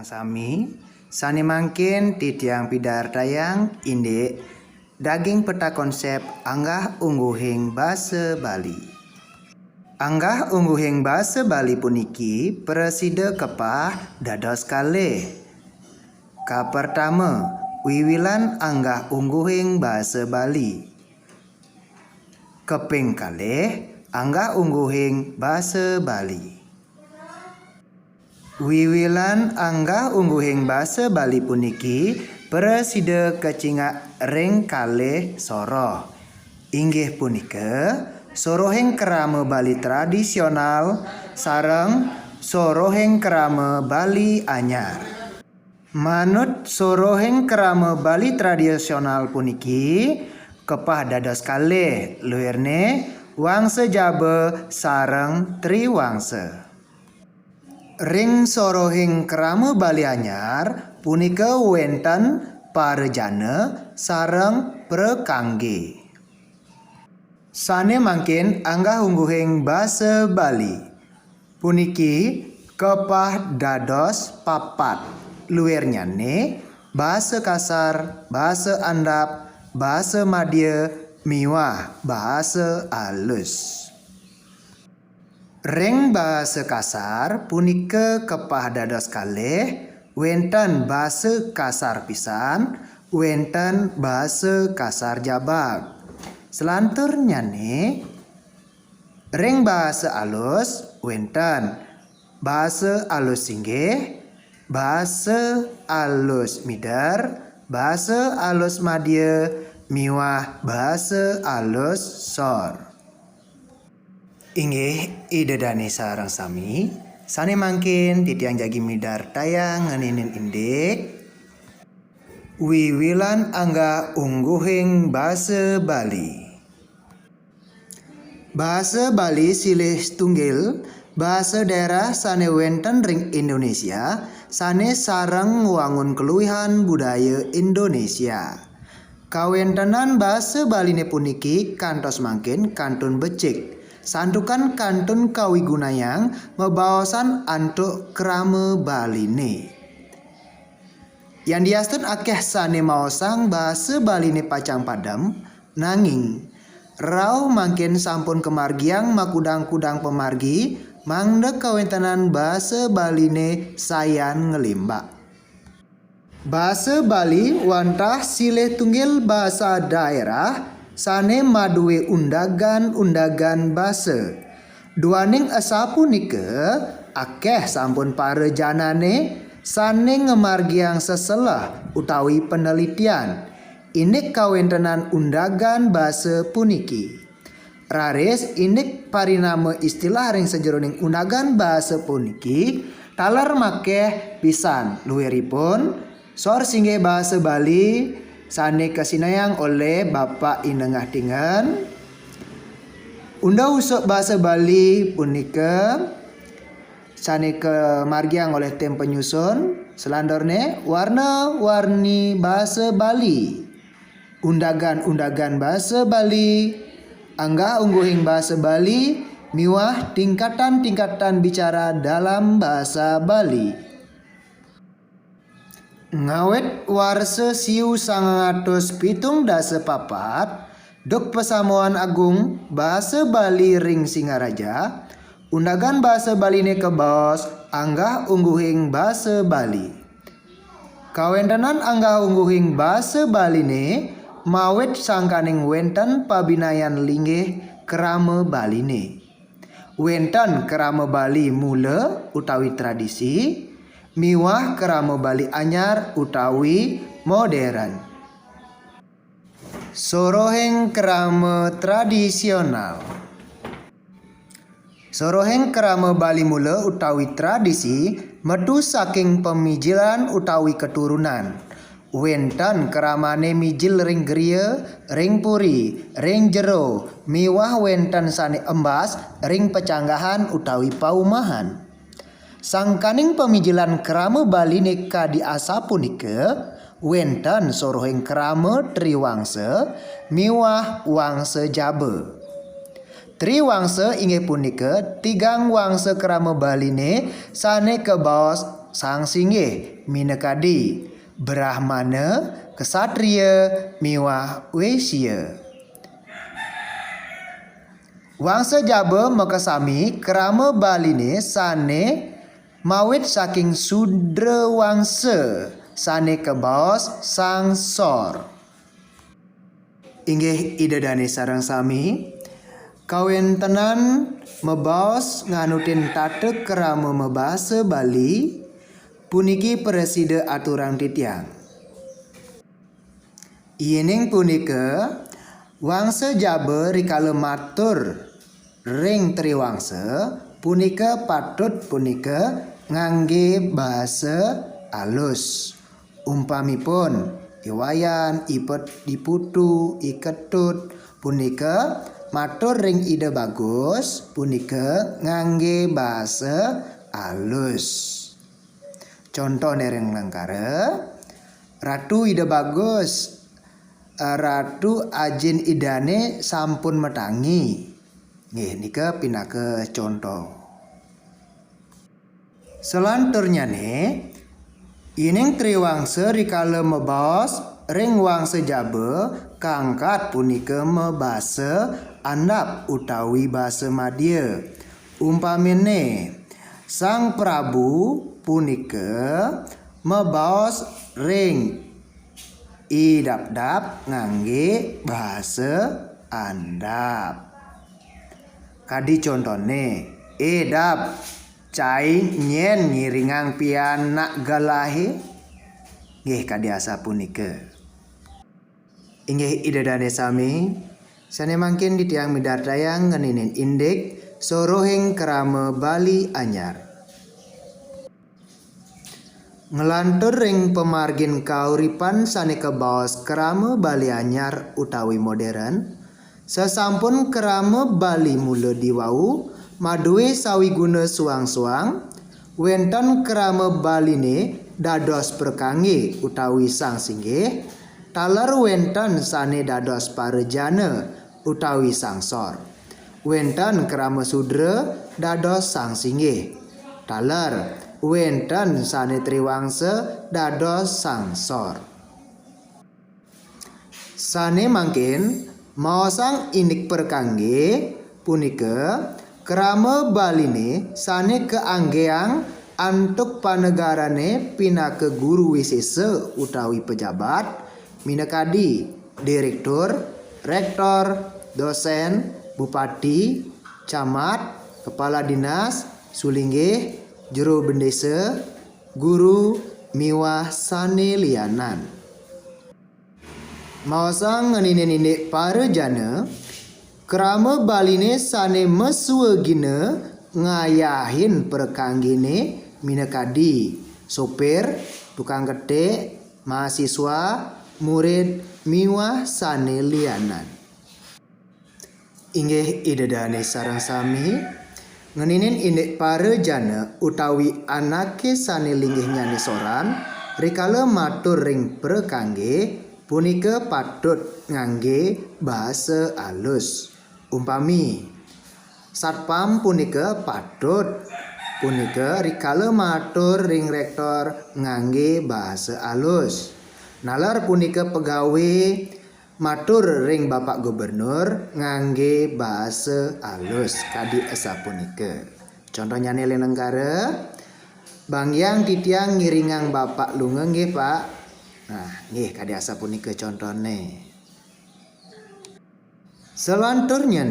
sareng sami sane mangkin titiang pidardayang indek daging peta konsep anggah ungguhing basa Bali. Anggah ungguhing basa Bali puniki presida kepah dados kalih. Ka pertama, wiwilan anggah ungguhing basa Bali. Keping kalih anggah ungguhing basa Bali. Wiwilan anggah ungguhing basa Bali puniki presida kecingak ring kalih soroh. Inggih punika sorohing kerama Bali tradisional sareng sorohing kerama Bali anyar. Manut sorohing kerama Bali tradisional puniki kepah dados kalih luwirne wangsa Jaba sareng Triwangsa. Ring sorohing kerama Bali anyar punika wenten parejana sareng prekangge. Sane mangkin anggah ungguhing basa Bali puniki kepah dados papat luwirnyane basa kasar, basa andap, basa madya miwah basa alus. Ring basa kasar punika kepah dados kalih wenten basa kasar pisan, wenten basa kasar jabak. Selanturnyane ring basa alus wenten basa alus singgih, basa alus mider, basa alus madya miwah basa alus sor. Inggih idedane sareng sami sane mangkin titiang jagi midar tayang nganinin indek wiwilan anggah ungguhing basa Bali. Basa Bali silih tunggil basa daerah sane wenten ring Indonesia sane sareng wangun keluwihan budaya Indonesia. Kawentenan basa Baline puniki kantos mangkin kantun becik. Santukan kantun kawigunayang mebaosan antuk kerama Baline. Yang diastun akeh sane maosang basa Baline pacang padam nanging rau mangkin sampun kemargiang makudang-kudang pemargi mangda kawentenan basa Baline sayan ngelimbak. Basa Bali wantah silih tunggil basa daerah sane maduwe undagan-undagan basa. Duaning asa punika akeh sampun parejanane sane ngemargiang seselah utawi penelitian inik kawentenan undagan basa puniki. Raris inik parinama istilah ring sejeroning undagan basa puniki taler makeh pisan luwiripun sor singgih basa Bali sane kasinayang oleh Bapak Inengah Dingen. Unda usuk basa Bali punika sane kemargiang oleh tim penyusun selandorne warna-warni basa Bali. Undagan-undagan basa Bali, anggah ungguhing basa Bali miwah tingkatan-tingkatan bicara dalam bahasa Bali. Ngawet warsa siu 974 duk Pesamuan Agung basa Bali ring Singaraja undagan basa Baline kebaos anggah ungguhing basa Bali. Kawentenan anggah ungguhing basa Baline mawet sangkaning wenten pabinayan linggih kerama Baline. Wenten kerama Bali mula utawi tradisi miwah kerama Bali anyar utawi modern. Soroheng kerama tradisional. Soroheng kerama Bali mula utawi tradisi metu saking pemijilan utawi keturunan. Wenten keramane mijil ring griya, ring puri, ring jero, miwah wenten sane embas ring pecanggahan utawi paumahan. Sangkaning pemijilan kerama Bali neka di asa punika wenten sorohing kerama Triwangsa miwah wangsa Jaba. Triwangsa inggih punika tigang wangsa kerama Baline sane kebaos sang singgih minekadi Brahmana kesatria miwah wesya. Wangsa Jaba makasami krama baline sane mawit saking Sudra wangsa sane kebaos sangsor. Inggih idadane sareng sami kawentenan mebaos nganutin tata krama mebasa Bali puniki presida aturan titiang. Iening punika wangsa Jaba rikala matur ring triwangsa punika patut punika ngangge bahasa alus. Umpamipun iwayan, ipet diputu, iketut punika matur ring ide bagus punika ngangge bahasa alus. Contoh nereng langkara Ratu ide bagus, Ratu ajin idane sampun metangi. Nggih nika pinake contoh. Selanturnya ining triwangsa rikala mebaos ring wangsa Jaba kangkat punika mebasa andap utawi basa Madya. Umpamine Sang Prabu punika mebaos ring idap-dap ngangge bahasa andap. Kadi contone edap cai nyen ngiringang pianak galahe. Nggih kadi asa punika. Inggih idadane sami sane mangkin di tiang midardayang ngeninin indik sorohing krama Bali anyar. Ngelantur ring pemargin kauripan sane kebaos krama Bali anyar utawi modern. Sesampun krama Bali mula diwau maduwe sawiguna suang-suang wenten krama Baline dados perkangge utawi sang singgih taler wenten sane dados parejana utawi sangsor. Wenten krama Sudra dados sang singgih taler wenten sane triwangsa dados sangsor. Sane mangkin maosang inik perkangge punika krama Baline sane keanggeang antuk panegarane pinake guru wisesa utawi pejabat minakadi direktur, rektor, dosen, bupati, camat, kepala dinas, sulinggih, juru bendesa, guru, miwah sane lianan. Maosang ngenine-nine parejana krama Baline sane mesuwegina ngayahin perkanggine minakadi sopir, tukang ketik, mahasiswa, murid, miwah sane lianan. Inggih idadane sareng sami ngeninin indik parejana utawi anake sane linggih nyane soran rikala matur ring perkangge punika patut ngangge bahasa alus. Umpami satpam punika patut punika rikala matur ring rektor ngangge bahasa alus. Nalar punika pegawe matur ring Bapak Gubernur ngangge bahasa alus kadi esa punika. Contohnya nilai negara Bang yang titiang ngiringang Bapak lunga nggih Pak. Nah, nggih kadi asa punika contone. Selanturnya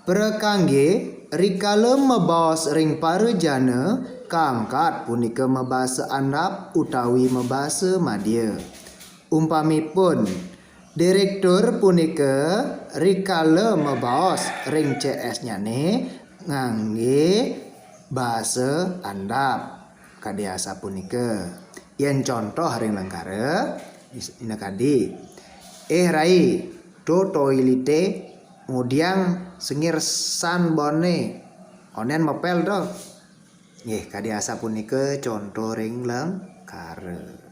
perkangge rikala mebaos ring parejana kangkat punika mebasa andap utawi mebasa Madya. Umpamipun direktur punika rikala mebaos ring CS nyane ngangge bahasa andap kadi asa punika. Yen contoh ring langkara ina kadi rai do toilite kemudian sengir san bone onen mepel do. Nggih kadi asa punika contoh ring langkara.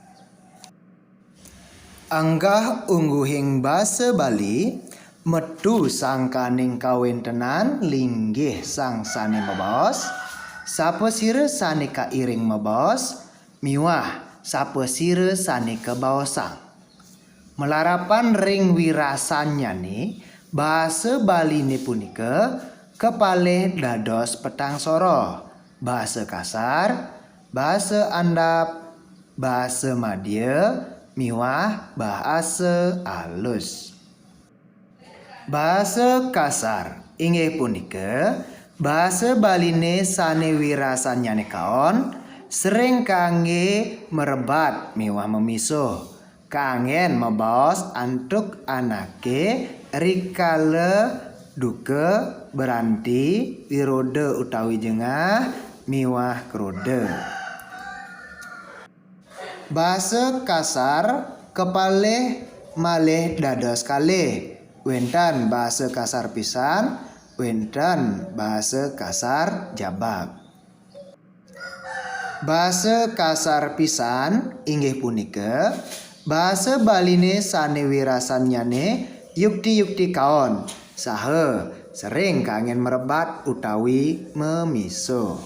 Anggah ungguhing basa Bali metu sangkaning kawentenan linggih sang sane mebaos sapesire sane ka iring mebos miwah sapesire sane ke baosang. Melarapan ring wirasannya nih bahasa Bali ne punika kepalih dados petang soro, bahasa kasar, bahasa andap, bahasa madya, miwah bahasa alus. Bahasa kasar inggih punika bahasa Baline sane wirasanyane kaon sering kangge merebat miwah memisuh kangen mebaos antuk anake rikala duka beranti wirode utawi jengah miwah krode. Bahasa kasar kepalih malih dados kalih. Wenten bahasa kasar pisan, wenten bahasa kasar jabab. Bahasa kasar pisan inggih punika bahasa Baline sane wirasanyane yukti-yukti kaon saha sering kangen merebat utawi memisuh.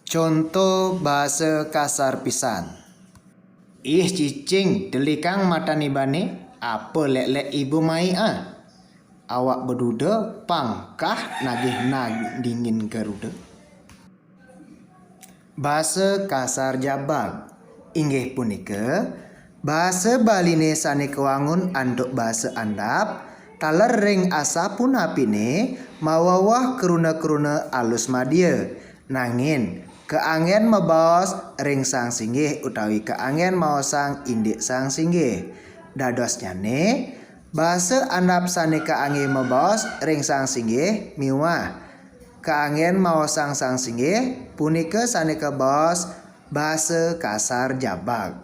Contoh bahasa kasar pisan. Ih cicing delikang mata nibane apa lek-lek ibu mai awak beduda pangkah nagih dingin keruda. Bahasa kasar jabab inggih punika bahasa Baline sane kewangun anduk bahasa andap taler ring asa pun apine mawawah keruna-keruna alus madya nangin keangen mebaos ring sang singgih utawi keangen maosang indik sang singgih. Dados nyane bahasa andap sane keangen mebaos ring sang singgih miwah keangen maosang sang singgih punika sane kebaos bahasa kasar jabab.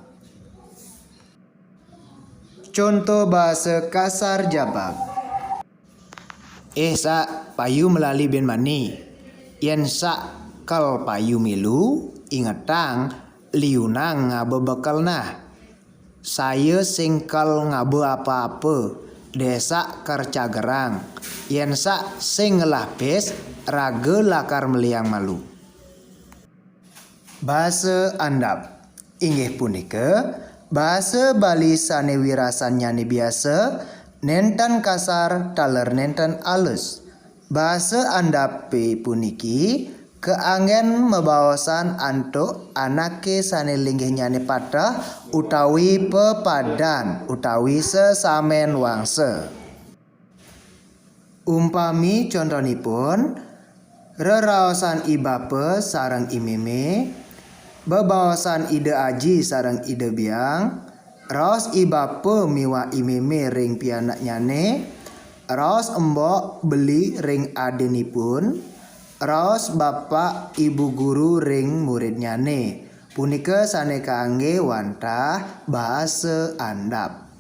Contoh bahasa kasar jabab. Sa payu melali ben mani. Yen sa kal payu milu ingetang liunang ngabe bekal nah. Saya singkal ngabe apa-apa desa kerja gerang. Yen sa sing ngelapis raga lakar meliang malu. Bahasa andap inggih punika bahasa Bali sane wirasanyane biasa nenten kasar taler nenten alus. Bahasa andap puniki keangen mebaosan antuk anake sane linggih nyane patah utawi pepadan utawi sesamen wangse. Umpami contonipun reraosan ibape sareng imeme, bebaosan ide aji sareng ide biang, raos ibape miwa imeme ring pianak nyane, raos embok beli ring adenipun, raos bapak ibu guru ring murid nyane. Punika sane kangge wantah bahasa andap.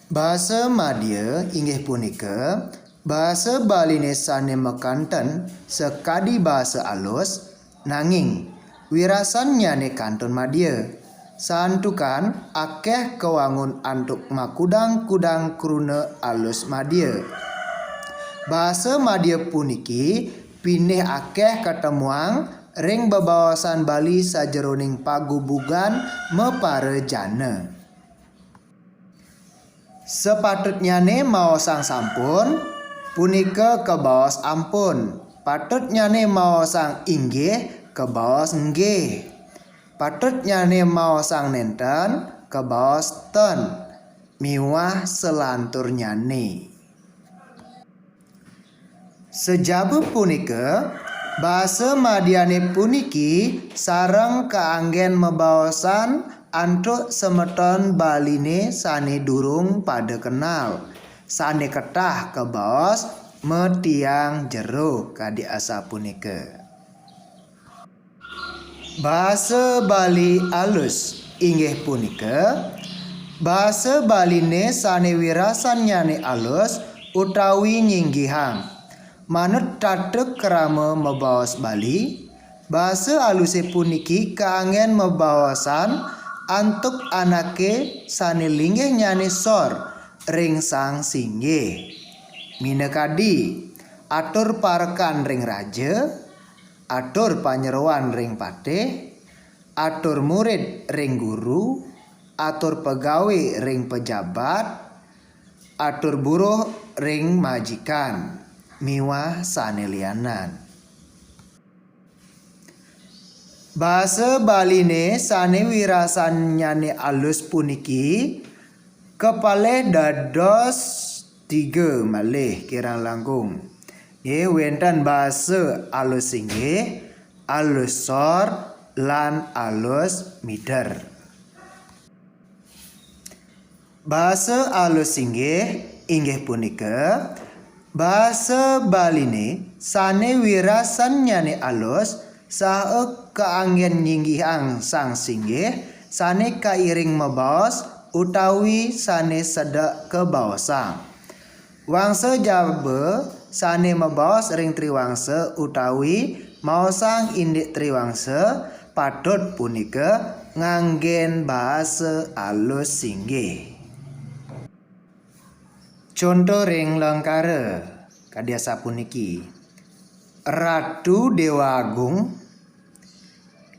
Bahasa madya inggih punika bahasa Baline sane mekanten sekadi bahasa alus nanging wirasan nyane kantun madya. Santukan akeh kewangun antuk makudang-kudang kruna alus madya. Bahasa madya puniki pinih akeh ketemuang ring bebaosan Bali sajeroning pagubugan meparejana. Sepatutnyane maosang sampun punika kebaos ampun. Patutnyane maosang inggih kebaos nggih. Patutnyane maosang nenten kebaos ten. Miwah selanturnyane. Sejabu punika bahasa madyane puniki sareng kaanggen mebaosan antuk semeton Baline sane durung pada kenal. Sane ketah kebaos metiang jero kadi asa punika. Bahasa Bali alus inggih punika bahasa Baline sane wirasanyane alus utawi nyinggihang. Manut tatek kerama mebaos Bali, bahasa aluse puniki kaangen mebaosan antuk anake sane linggih nyane sor ring sang singgih. Minekadi atur parekan ring raja, atur panyeruan ring patih, atur murid ring guru, atur pegawai ring pejabat, atur buruh ring majikan, miwah sanelianan. Bahasa Baline sane wirasanyane alus puniki kepale dados 3 malih kirang langkung. Wenten bahasa alus inggih, alus sor lan alus mider. Bahasa alus inggih punika bahasa Baline sane wirasanyane alus saha kaanggen nyinggihang sang singgih sane kairing mebaos utawi sane sedak kebaosang. Wangsa Jawa sane mebaos ring triwangsa utawi maosang indik triwangsa patut punika nganggen bahasa alus singgih. Contoh ring lengkara kadya sapuniki. Ratu Dewa Agung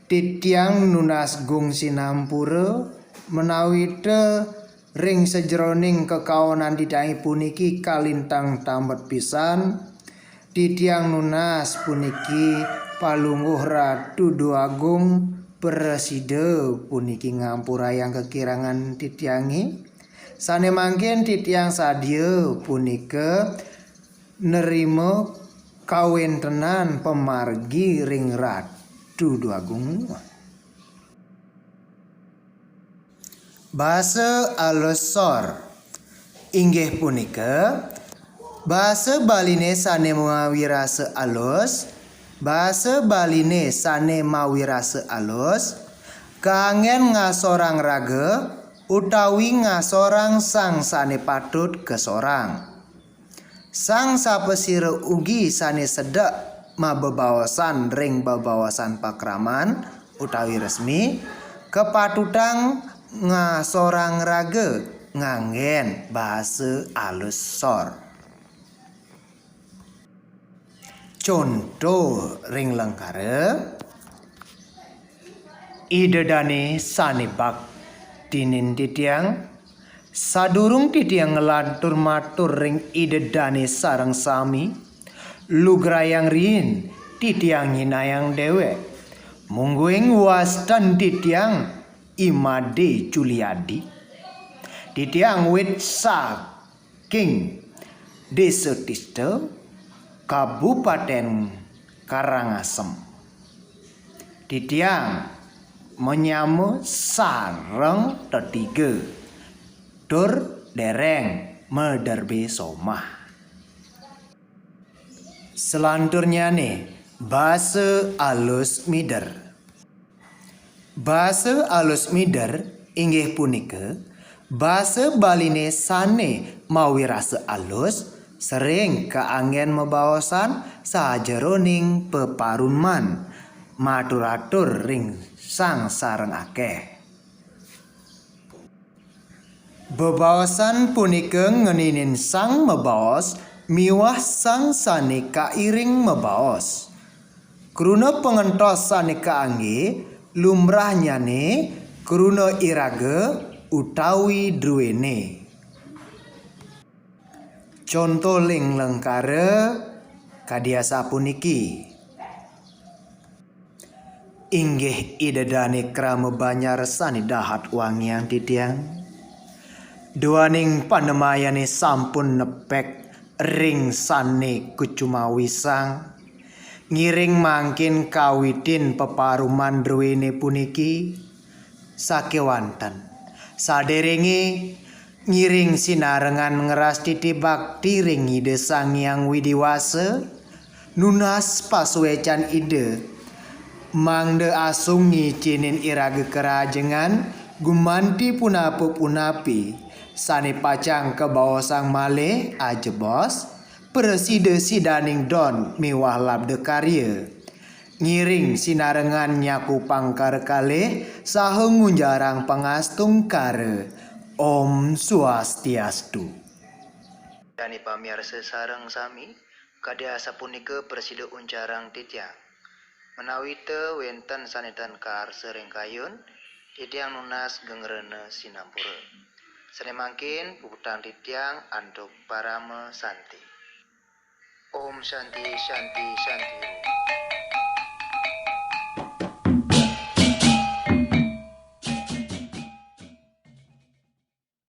titiang nunas gung sinampura menawi te ring sejroning kekawonan didangi puniki kalintang tamet pisan. Titiang nunas puniki palungguh Ratu Dewa Agung preside puniki ngampurayang kekirangan titiangi. Sane mangkin titiang sadya punika nerima kawintenan pemargi ring Ratu Dewa Agung. Bahasa alus sor inggih punika bahasa Baline sane mawi rasa alus, bahasa Baline sane mawi rasa alus kaangen ngasorang raga utawi ngasorang sang sane patut kesorang. Sang sapesira ugi sane sedak mabebawasan ring bebawasan pakraman utawi resmi kepatutang ngasorang raga nganggen bahasa alus sor. Contoh ring lengkara idedane sane baktinin titiang sadurung titiang ngelantur matur ring idedane sareng sami lugrayang rin titiang hinayang dewek mungguing wastan titiang Imade Juliadi titiang wit saking Desa Tista Kabupaten Karangasem titiang menyamu sareng tetiga tur dereng mederbe somah. Selanturnya nih bahasa alus mider. Bahasa alus mider inggih punika bahasa Baline sane mawi rasa alus sering kaanggen mebaosan sajeroning peparunman matur-atur ring sang sareng akeh. Bebaosan punika ngeninin sang mebaos miwah sang sane kairing mebaos. Kruna pengentos sane kaangge lumrahnyane kruna iraga utawi druwene. Contoh ling lengkara kadya sapuniki. Inggih idedane krama banyar sane dahat wangian titiang. Duaning panemayane sampun nepek ring sane kucuma wisang. Ngiring mangkin kawitin peparuman druwene puniki sakewanten. Saderenge ngiring sinarengan ngeras titi bakti ring ide Sang Hyang Widiwasa nunas pasuecan ide mangde asung ngicinin iraga kerajengan gumanti punapi sane pacang ke bawah sang malih ajebos preside sidaning don miwah labde karya ngiring sinarengan nyaku pangkar kalih saha ngunjarang pangastung kare Om Swastiastu. Dani pamirsa sareng sami Kadya sapunika presida uncarang titiang. Menawi teu wenten sanetan kar sering kayun, titiang nunas gengrene sinampura. Sanemangkin puputang titiang antuk parama santi. Om Shanti Shanti Shanti.